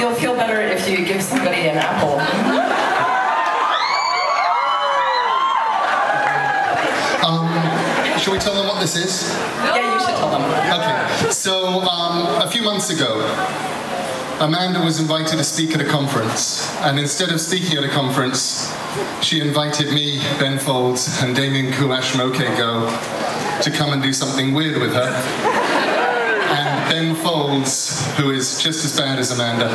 You'll feel better if you give somebody an apple. Shall we tell them what this is? Yeah, you should tell them. Okay, so a few months ago, Amanda was invited to speak at a conference, and instead of speaking at a conference, she invited me, Ben Folds, and Damien Kulash from OK Go to come and do something weird with her. And Ben Folds, who is just as bad as Amanda,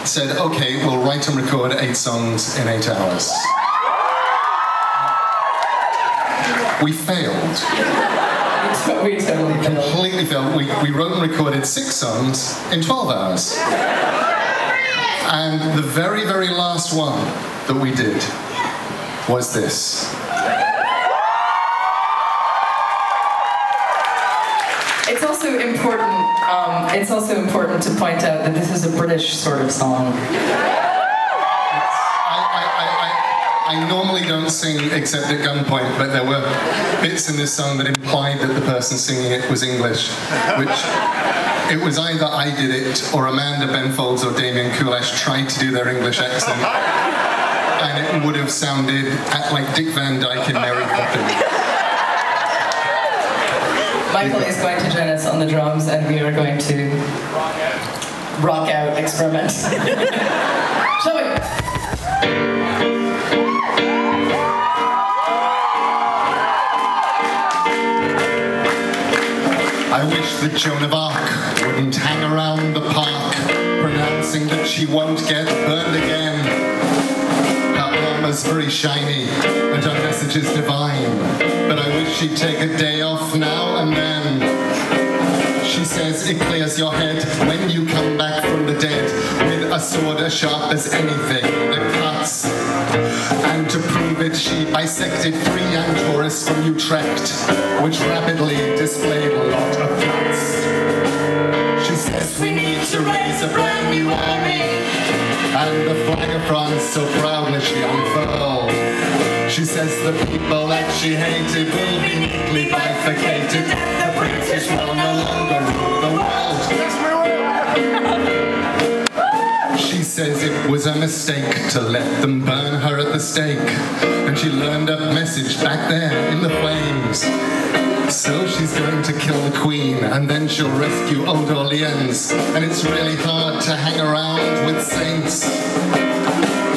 said, okay, we'll write and record 8 songs in 8 hours. We failed. We totally failed. Completely failed. We wrote and recorded 6 songs in 12 hours. And the very, very last one that we did was this. It's also important to point out that this is a British sort of song. I normally don't sing except at gunpoint, but there were bits in this song that implied that the person singing it was English, which it was either I did it, or Amanda, Ben Folds, or Damien Kulash tried to do their English accent, and it would have sounded like Dick Van Dyke in Mary Poppins. Michael is going to join us on the drums, and we are going to rock out experiment. Shall we? I wish that Joan of Arc wouldn't hang around the park, pronouncing that she won't get burned again. Her armor's very shiny, and her message is divine, but I wish she'd take a day off now and then. She says it clears your head when you come back from the dead, with a sword as sharp as anything that cuts. And to prove it, she bisected 3 young tourists from Utrecht, which rapidly displayed a lot of guts. She says we need to raise a brand new army, and the flag of France so proudly she unfurled. She says the people that she hated will be neatly bifurcated, and the British will no longer rule the world. She says it was a mistake to let them burn her at the stake, and she learned a message back there in the flames. So she's going to kill the Queen, and then she'll rescue Old Orleans, and it's really hard to hang around with saints.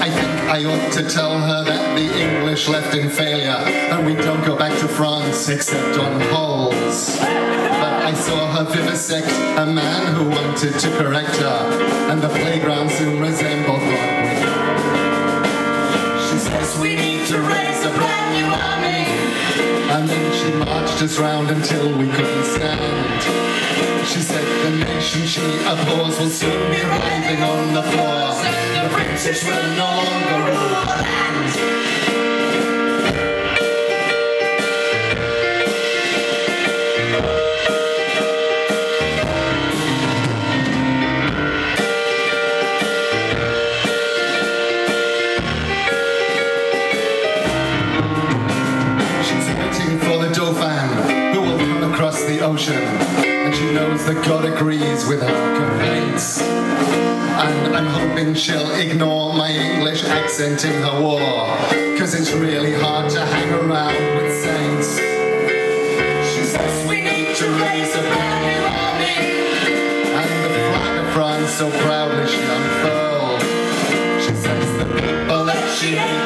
I think I ought to tell her that the English left in failure, and we don't go back to France except on holes. But I saw her vivisect a man who wanted to correct her, and the playground soon resembled one. She says we need to raise a brand new army, and then she marched us round until we couldn't stand. She said the nation she abhors will soon be writhing on the floor. The British will no longer rule our land. The ocean, and she knows that God agrees with her complaints, and I'm hoping she'll ignore my English accent in her war, cause it's really hard to hang around with saints. She says we need to raise a brand new army, and the flag of France so proudly she unfurled. She says the people that she hates